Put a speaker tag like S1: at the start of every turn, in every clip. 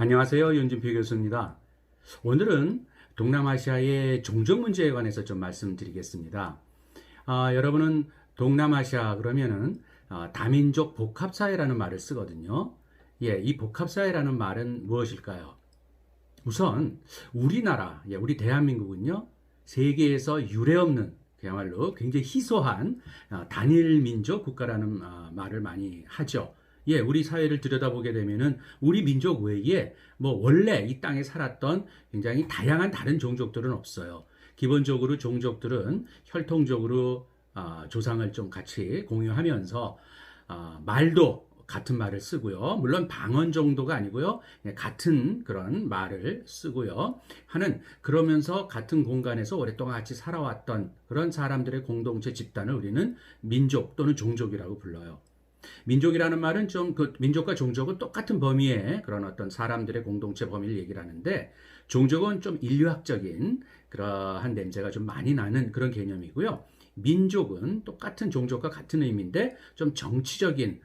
S1: 안녕하세요. 윤진표 교수입니다. 오늘은 동남아시아의 종족 문제에 관해서 좀 말씀드리겠습니다. 여러분은 동남아시아 그러면은 다민족 복합사회라는 말을 쓰거든요. 이 복합사회라는 말은 무엇일까요? 우선 우리나라, 우리 대한민국은요, 세계에서 유례없는 그야말로 굉장히 희소한 단일 민족 국가라는 말을 많이 하죠. 우리 사회를 들여다보게 되면은 우리 민족 외에 뭐 원래 이 땅에 살았던 굉장히 다양한 다른 종족들은 없어요. 기본적으로 종족들은 혈통적으로 조상을 좀 같이 공유하면서 말도 같은 말을 쓰고요. 물론 방언 정도가 아니고요. 같은 그런 말을 쓰고요. 그러면서 같은 공간에서 오랫동안 같이 살아왔던 그런 사람들의 공동체 집단을 우리는 민족 또는 종족이라고 불러요. 민족이라는 말은 좀 그 민족과 종족은 똑같은 범위의 그런 어떤 사람들의 공동체 범위를 얘기를 하는데, 종족은 좀 인류학적인 그러한 냄새가 좀 많이 나는 그런 개념이고요. 민족은 똑같은 종족과 같은 의미인데 좀 정치적인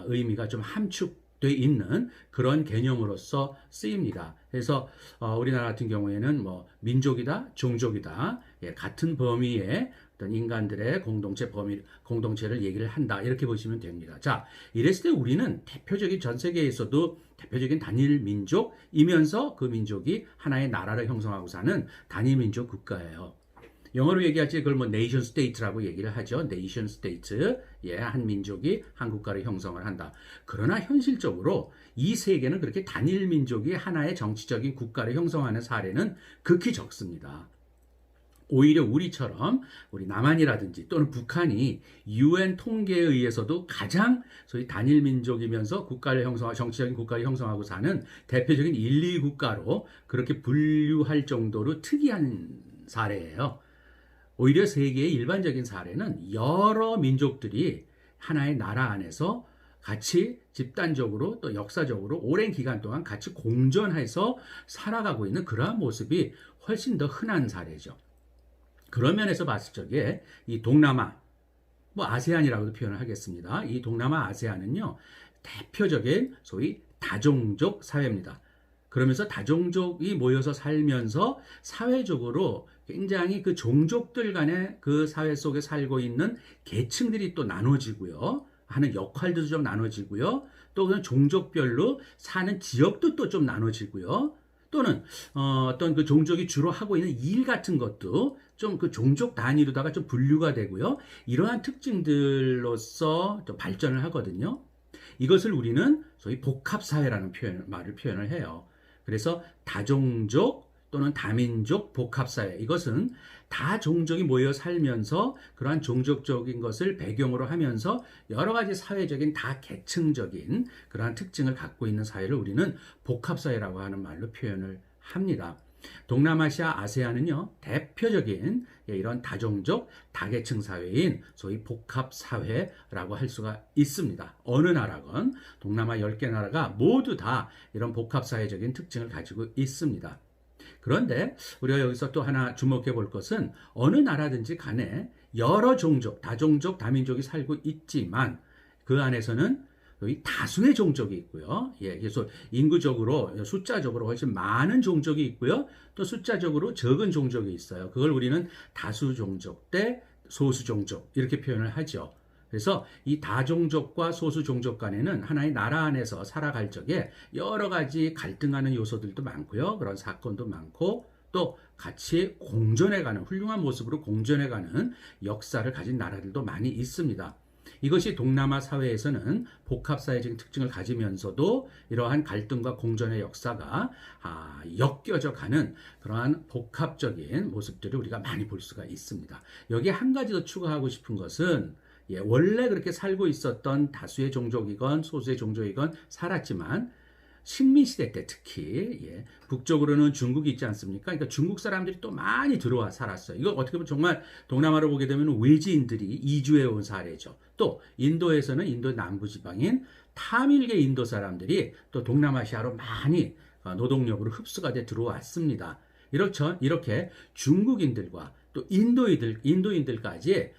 S1: 의미가 좀 함축되어 있는 그런 개념으로서 쓰입니다. 그래서 우리나라 같은 경우에는 뭐 민족이다, 종족이다, 같은 범위의 어떤 인간들의 공동체를 얘기를 한다, 이렇게 보시면 됩니다. 자, 이랬을 때 우리는 대표적인 전 세계에서도 대표적인 단일 민족이면서 그 민족이 하나의 나라를 형성하고 사는 단일 민족 국가예요. 영어로 얘기할 때 그걸 뭐 네이션 스테이트라고 얘기를 하죠. 네이션 스테이트. 한 민족이 한 국가를 형성을 한다. 그러나 현실적으로 이 세계는 그렇게 단일 민족이 하나의 정치적인 국가를 형성하는 사례는 극히 적습니다. 오히려 우리처럼 우리 남한이라든지 또는 북한이 UN 통계에 의해서도 가장 소위 단일 민족이면서 정치적인 국가를 형성하고 사는 대표적인 1, 2 국가로 그렇게 분류할 정도로 특이한 사례예요. 오히려 세계의 일반적인 사례는 여러 민족들이 하나의 나라 안에서 같이 집단적으로 또 역사적으로 오랜 기간 동안 같이 공존해서 살아가고 있는 그러한 모습이 훨씬 더 흔한 사례죠. 그런 면에서 봤을 적에 이 동남아, 뭐 아세안이라고도 표현을 하겠습니다. 이 동남아 아세안은요, 대표적인 소위 다종족 사회입니다. 그러면서 다종족이 모여서 살면서 사회적으로 굉장히 그 종족들 간의 그 사회 속에 살고 있는 계층들이 또 나눠지고요. 하는 역할들도 좀 나눠지고요. 또 그런 종족별로 사는 지역도 또 좀 나눠지고요. 또는 어떤 그 종족이 주로 하고 있는 일 같은 것도 좀 그 종족 단위로다가 좀 분류가 되고요. 이러한 특징들로서 또 발전을 하거든요. 이것을 우리는 소위 복합사회라는 말을 표현을 해요. 그래서 다종족 또는 다민족 복합사회, 이것은 다 종족이 모여 살면서 그러한 종족적인 것을 배경으로 하면서 여러 가지 사회적인 다 계층적인 그러한 특징을 갖고 있는 사회를 우리는 복합사회라고 하는 말로 표현을 합니다. 동남아시아 아세안은요, 대표적인 이런 다종족, 다계층 사회인 소위 복합사회라고 할 수가 있습니다. 어느 나라건 동남아 10개 나라가 모두 다 이런 복합사회적인 특징을 가지고 있습니다. 그런데 우리가 여기서 또 하나 주목해 볼 것은 어느 나라든지 간에 여러 종족, 다종족, 다민족이 살고 있지만 그 안에서는 여기 다수의 종족이 있고요. 그래서 인구적으로, 숫자적으로 훨씬 많은 종족이 있고요. 또 숫자적으로 적은 종족이 있어요. 그걸 우리는 다수 종족 대 소수 종족 이렇게 표현을 하죠. 그래서 이 다종족과 소수 종족 간에는 하나의 나라 안에서 살아갈 적에 여러 가지 갈등하는 요소들도 많고요. 그런 사건도 많고 또 같이 공존해가는, 훌륭한 모습으로 공존해가는 역사를 가진 나라들도 많이 있습니다. 이것이 동남아 사회에서는 복합사회적인 특징을 가지면서도 이러한 갈등과 공존의 역사가 엮여져 가는 그러한 복합적인 모습들을 우리가 많이 볼 수가 있습니다. 여기에 한 가지 더 추가하고 싶은 것은 원래 그렇게 살고 있었던 다수의 종족이건 소수의 종족이건 살았지만 식민시대 때 특히 북쪽으로는 중국이 있지 않습니까? 그러니까 중국 사람들이 또 많이 들어와 살았어요. 이거 어떻게 보면 정말 동남아로 보게 되면 외지인들이 이주해 온 사례죠. 또 인도에서는 인도 남부지방인 타밀계 인도 사람들이 또 동남아시아로 많이 노동력으로 흡수가 돼 들어왔습니다. 이렇게 중국인들과 또 인도인들까지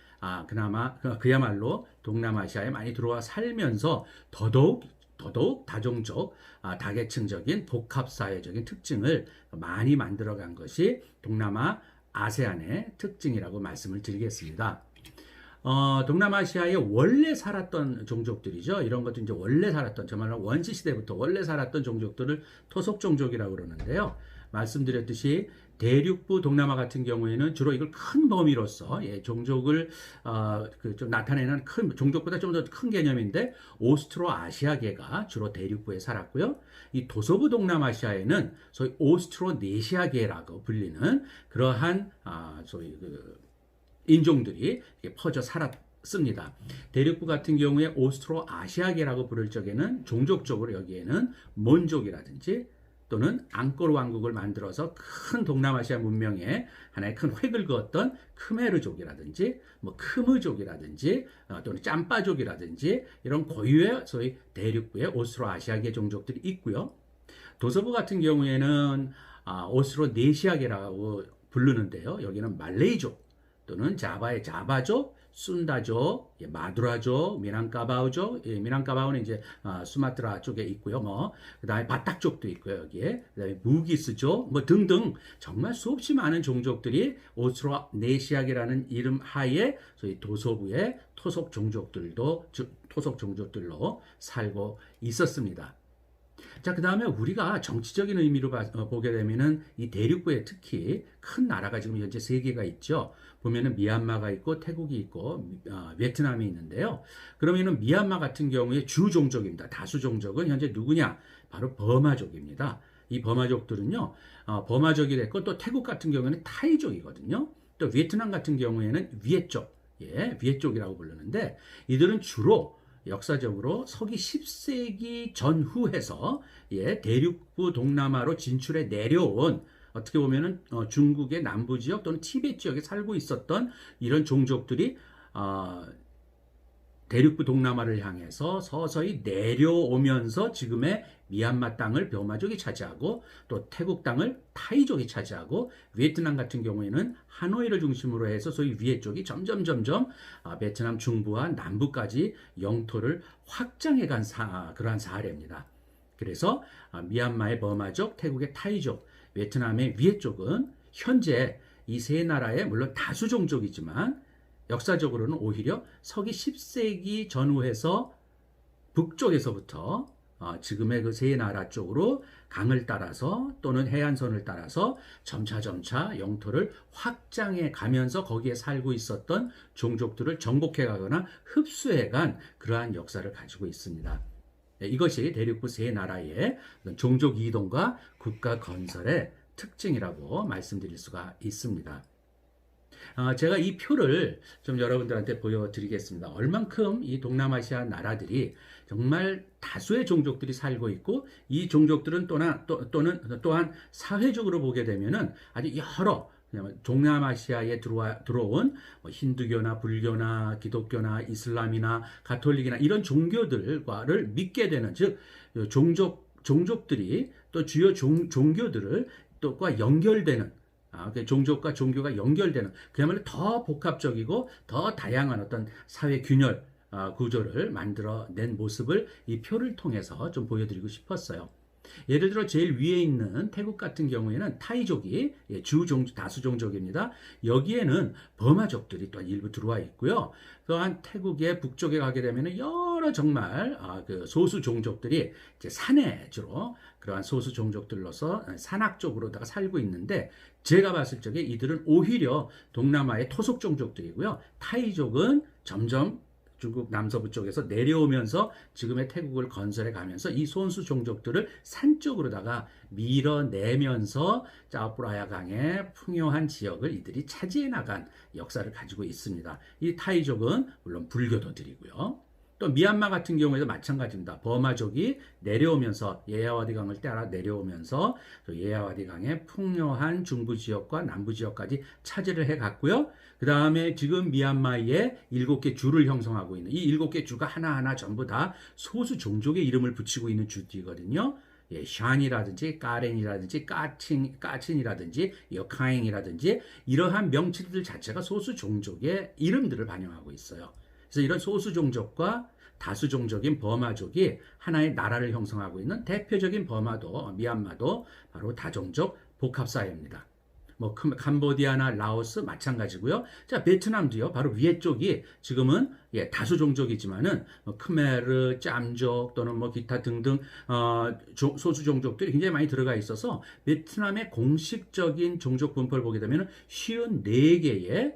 S1: 그야말로 동남아시아에 많이 들어와 살면서 더더욱 더더욱 다종족, 다계층적인 복합사회적인 특징을 많이 만들어간 것이 동남아 아세안의 특징이라고 말씀을 드리겠습니다. 동남아시아에 원래 살았던 종족들이죠. 이런 것도 이제 원래 살았던, 정말로 원시 시대부터 원래 살았던 종족들을 토속 종족이라고 그러는데요. 말씀드렸듯이 대륙부 동남아 같은 경우에는 주로 이걸 큰 범위로서 종족을 좀 나타내는 큰 종족보다 좀 더 큰 개념인데 오스트로아시아계가 주로 대륙부에 살았고요. 이 도서부 동남아시아에는 소위 오스트로네시아계라고 불리는 그러한 소위 인종들이 퍼져 살았습니다. 대륙부 같은 경우에 오스트로아시아계라고 부를 적에는 종족적으로 여기에는 몬족이라든지 또는 앙코르 왕국을 만들어서 큰 동남아시아 문명에 하나의 큰 획을 그었던 크메르족이라든지 크무족이라든지 또는 짬바족이라든지 이런 고유의 소위 대륙부의 오스트로아시아계 종족들이 있고요. 도서부 같은 경우에는 오스트로네시아계라고 부르는데요. 여기는 말레이족 또는 자바의 자바족, 순다족, 마두라족, 미난카바우족, 미난카바우는 이제 수마트라 쪽에 있고요. 그다음에 바딱족도 있고요. 여기에 그다음에 무기스족, 등등 정말 수없이 많은 종족들이 오스트로네시아계라는 이름 하에 소위 도서부의 토속 종족들로 살고 있었습니다. 자, 그 다음에 우리가 정치적인 의미로 보게 되면은 이 대륙부에 특히 큰 나라가 지금 현재 3개가 있죠. 보면은 미얀마가 있고 태국이 있고 베트남이 있는데요. 그러면은 미얀마 같은 경우에 주 종족입니다. 다수 종족은 현재 누구냐? 바로 버마족입니다. 이 버마족들은요, 버마족이 됐고 또 태국 같은 경우에는 타이족이거든요. 또 베트남 같은 경우에는 위에족, 위에족이라고 부르는데 이들은 주로 역사적으로 서기 10세기 전후해서 대륙부 동남아로 진출해 내려온 어떻게 보면은 중국의 남부 지역 또는 티베트 지역에 살고 있었던 이런 종족들이 대륙부 동남아를 향해서 서서히 내려오면서 지금의 미얀마 땅을 버마족이 차지하고 또 태국 땅을 타이족이 차지하고 베트남 같은 경우에는 하노이를 중심으로 해서 소위 위에 쪽이 점점 베트남 중부와 남부까지 영토를 확장해 간 그러한 사례입니다. 그래서 미얀마의 버마족, 태국의 타이족, 베트남의 위에 쪽은 현재 이 세 나라의 물론 다수 종족이지만 역사적으로는 오히려 서기 10세기 전후해서 북쪽에서부터 지금의 그 세 나라 쪽으로 강을 따라서 또는 해안선을 따라서 점차 영토를 확장해 가면서 거기에 살고 있었던 종족들을 정복해 가거나 흡수해 간 그러한 역사를 가지고 있습니다. 이것이 대륙부 세 나라의 종족 이동과 국가 건설의 특징이라고 말씀드릴 수가 있습니다. 제가 이 표를 좀 여러분들한테 보여드리겠습니다. 얼만큼 이 동남아시아 나라들이 정말 다수의 종족들이 살고 있고 이 종족들은 또한 사회적으로 보게 되면은 아주 여러 동남아시아에 들어온 힌두교나 불교나 기독교나 이슬람이나 가톨릭이나 이런 종교들과를 믿게 되는 즉 종족들이 또 주요 종교들을 또과 연결되는 종족과 종교가 연결되는 그야말로 더 복합적이고 더 다양한 어떤 사회 균열 구조를 만들어낸 모습을 이 표를 통해서 좀 보여드리고 싶었어요. 예를 들어 제일 위에 있는 태국 같은 경우에는 타이족이 다수 종족입니다. 여기에는 버마족들이 또 일부 들어와 있고요. 또한 태국의 북쪽에 가게 되면 여러 정말 그 소수 종족들이 이제 산에 주로 그러한 소수 종족들로서 산악 쪽으로다가 살고 있는데 제가 봤을 적에 이들은 오히려 동남아의 토속 종족들이고요. 타이족은 점점 중국 남서부 쪽에서 내려오면서 지금의 태국을 건설해 가면서 이 소수 종족들을 산 쪽으로다가 밀어내면서 짜오프라야 강의 풍요한 지역을 이들이 차지해 나간 역사를 가지고 있습니다. 이 타이족은 물론 불교도들이고요. 또 미얀마 같은 경우에도 마찬가지입니다. 버마족이 내려오면서 예야와디 강을 따라 내려오면서 예야와디 강의 풍요한 중부 지역과 남부 지역까지 차지를 해갔고요. 그 다음에 지금 미얀마에 7개 주를 형성하고 있는 이 7개 주가 하나하나 전부 다 소수 종족의 이름을 붙이고 있는 주들이거든요. 샨이라든지 까렌이라든지 까친이라든지 여카잉이라든지 이러한 명칭들 자체가 소수 종족의 이름들을 반영하고 있어요. 그래서 이런 소수 종족과 다수 종족인 버마족이 하나의 나라를 형성하고 있는 대표적인 버마도, 미얀마도 바로 다종족 복합사회입니다. 뭐 캄보디아나 라오스 마찬가지고요. 자, 베트남도요. 바로 위에 쪽이 지금은 다수 종족이지만은 크메르, 짬족 또는 뭐 기타 등등 소수 종족들이 굉장히 많이 들어가 있어서 베트남의 공식적인 종족 분포를 보게 되면 쉬운 4개의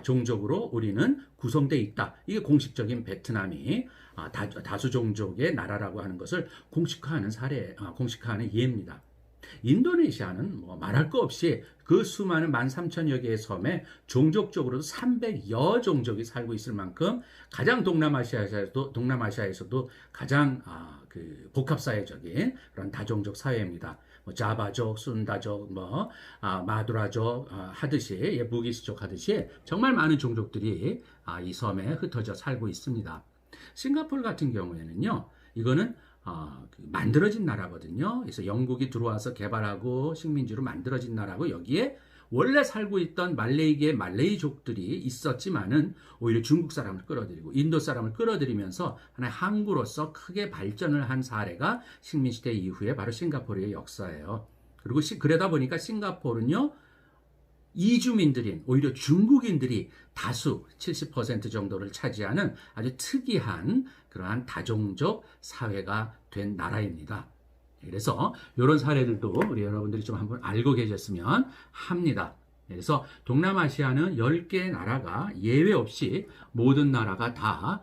S1: 종족으로 우리는 구성되어 있다. 이게 공식적인 베트남이 다수 종족의 나라라고 하는 것을 공식화하는 공식화하는 예입니다. 인도네시아는 뭐 말할 거 없이 그 수많은 13,000여 개의 섬에 종족적으로도 300여 종족이 살고 있을 만큼 가장 동남아시아에서도 가장 그 복합사회적인 그런 다종족 사회입니다. 뭐 자바족, 순다족, 마두라족 하듯이 부기스족 하듯이 정말 많은 종족들이 이 섬에 흩어져 살고 있습니다. 싱가포르 같은 경우에는요, 이거는 만들어진 나라거든요. 그래서 영국이 들어와서 개발하고 식민지로 만들어진 나라고 여기에 원래 살고 있던 말레이계의 말레이족들이 있었지만은 오히려 중국 사람을 끌어들이고 인도 사람을 끌어들이면서 하나의 항구로서 크게 발전을 한 사례가 식민시대 이후에 바로 싱가포르의 역사예요. 그리고 그러다 보니까 싱가포르는요, 이주민들인 오히려 중국인들이 다수 70% 정도를 차지하는 아주 특이한 그러한 다종족 사회가 된 나라입니다. 그래서 이런 사례들도 우리 여러분들이 좀 한번 알고 계셨으면 합니다. 그래서 동남아시아는 10개의 나라가 예외 없이 모든 나라가 다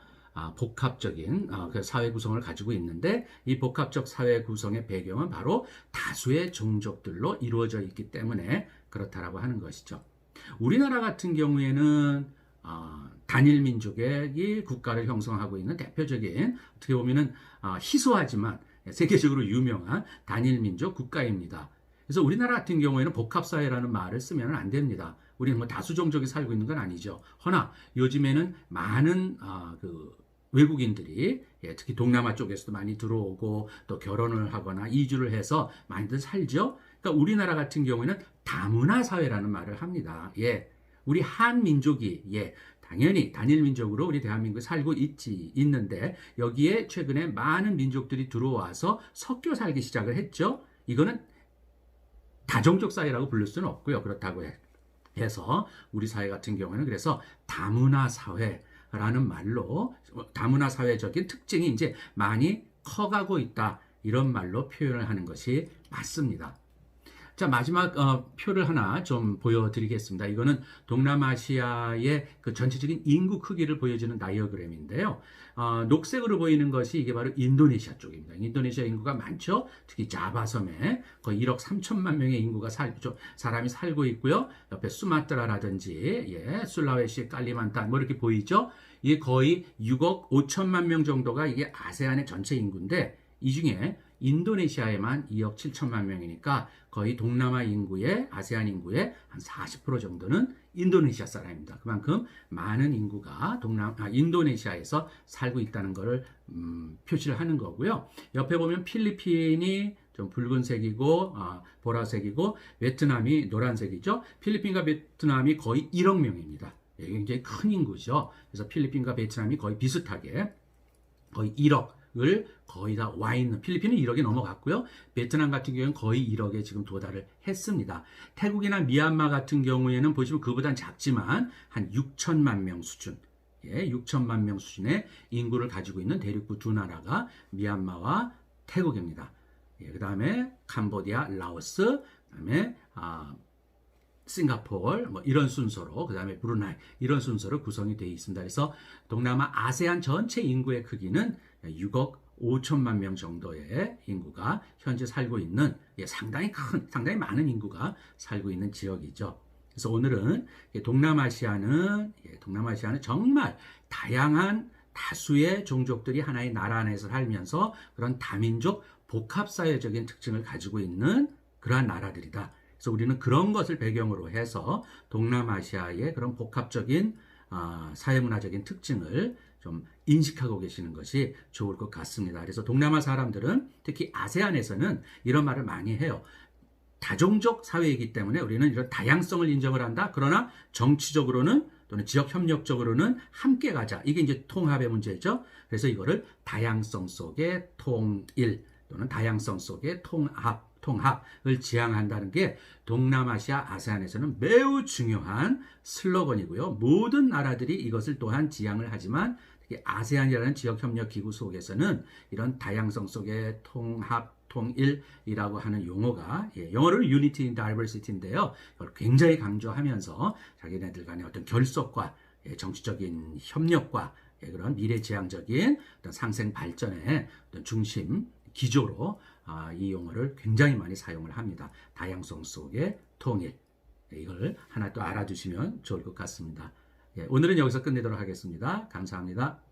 S1: 복합적인 그 사회 구성을 가지고 있는데 이 복합적 사회 구성의 배경은 바로 다수의 종족들로 이루어져 있기 때문에 그렇다라고 하는 것이죠. 우리나라 같은 경우에는 단일 민족의 국가를 형성하고 있는 대표적인 어떻게 보면은 희소하지만 세계적으로 유명한 단일 민족 국가입니다. 그래서 우리나라 같은 경우에는 복합사회라는 말을 쓰면 안 됩니다. 우리는 뭐 다수 종족이 살고 있는 건 아니죠. 허나 요즘에는 많은 그 외국인들이 특히 동남아 쪽에서도 많이 들어오고 또 결혼을 하거나 이주를 해서 많이들 살죠. 그러니까 우리나라 같은 경우에는 다문화 사회라는 말을 합니다. 우리 한민족이 당연히 단일 민족으로 우리 대한민국에 살고 있는데 여기에 최근에 많은 민족들이 들어와서 섞여 살기 시작을 했죠. 이거는 다종족 사회라고 부를 수는 없고요. 그렇다고 해서 우리 사회 같은 경우는 그래서 다문화 사회라는 말로 다문화 사회적인 특징이 이제 많이 커가고 있다. 이런 말로 표현을 하는 것이 맞습니다. 자, 마지막 표를 하나 좀 보여드리겠습니다. 이거는 동남아시아의 그 전체적인 인구 크기를 보여주는 다이어그램인데요. 녹색으로 보이는 것이 이게 바로 인도네시아 쪽입니다. 인도네시아 인구가 많죠. 특히 자바섬에 거의 1억 3천만 명의 인구가 사람이 살고 있고요. 옆에 수마트라라든지 술라웨시, 칼리만탄 뭐 이렇게 보이죠. 이게 거의 6억 5천만 명 정도가 이게 아세안의 전체 인구인데 이 중에 인도네시아에만 2억 7천만 명이니까 거의 동남아 인구의 아세안 인구의 한 40% 정도는 인도네시아 사람입니다. 그만큼 많은 인구가 인도네시아에서 살고 있다는 것을 표시를 하는 거고요. 옆에 보면 필리핀이 좀 붉은색이고 보라색이고 베트남이 노란색이죠. 필리핀과 베트남이 거의 1억 명입니다. 굉장히 큰 인구죠. 그래서 필리핀과 베트남이 거의 비슷하게 거의 1억을 거의 다 와 있는, 필리핀은 1억이 넘어갔고요. 베트남 같은 경우는 거의 1억에 지금 도달을 했습니다. 태국이나 미얀마 같은 경우에는 보시면 그보단 작지만 한 6천만 명 수준, 6천만 명 수준의 인구를 가지고 있는 대륙부 두 나라가 미얀마와 태국입니다. 그 다음에 캄보디아, 라오스, 그 다음에 싱가포르 뭐 이런 순서로, 그 다음에 브루나이 이런 순서로 구성이 되어 있습니다. 그래서 동남아 아세안 전체 인구의 크기는 6억 5천만 명 정도의 인구가 현재 살고 있는 상당히 많은 인구가 살고 있는 지역이죠. 그래서 오늘은 동남아시아는 정말 다양한 다수의 종족들이 하나의 나라 안에서 살면서 그런 다민족 복합사회적인 특징을 가지고 있는 그러한 나라들이다. 그래서 우리는 그런 것을 배경으로 해서 동남아시아의 그런 복합적인 사회문화적인 특징을 좀 인식하고 계시는 것이 좋을 것 같습니다. 그래서 동남아 사람들은 특히 아세안에서는 이런 말을 많이 해요. 다종족 사회이기 때문에 우리는 이런 다양성을 인정을 한다. 그러나 정치적으로는 또는 지역 협력적으로는 함께 가자. 이게 이제 통합의 문제죠. 그래서 이거를 다양성 속의 통일 또는 다양성 속의 통합을 지향한다는 게 동남아시아 아세안에서는 매우 중요한 슬로건이고요. 모든 나라들이 이것을 또한 지향을 하지만 특히 아세안이라는 지역협력기구 속에서는 이런 다양성 속의 통합, 통일이라고 하는 용어가 영어로는 Unity in Diversity인데요. 이걸 굉장히 강조하면서 자기네들 간의 어떤 결속과 정치적인 협력과 그런 미래지향적인 어떤 상생 발전의 어떤 중심 기조로 이 용어를 굉장히 많이 사용을 합니다. 다양성 속의 통일. 이걸 하나 또 알아두시면 좋을 것 같습니다. 오늘은 여기서 끝내도록 하겠습니다. 감사합니다.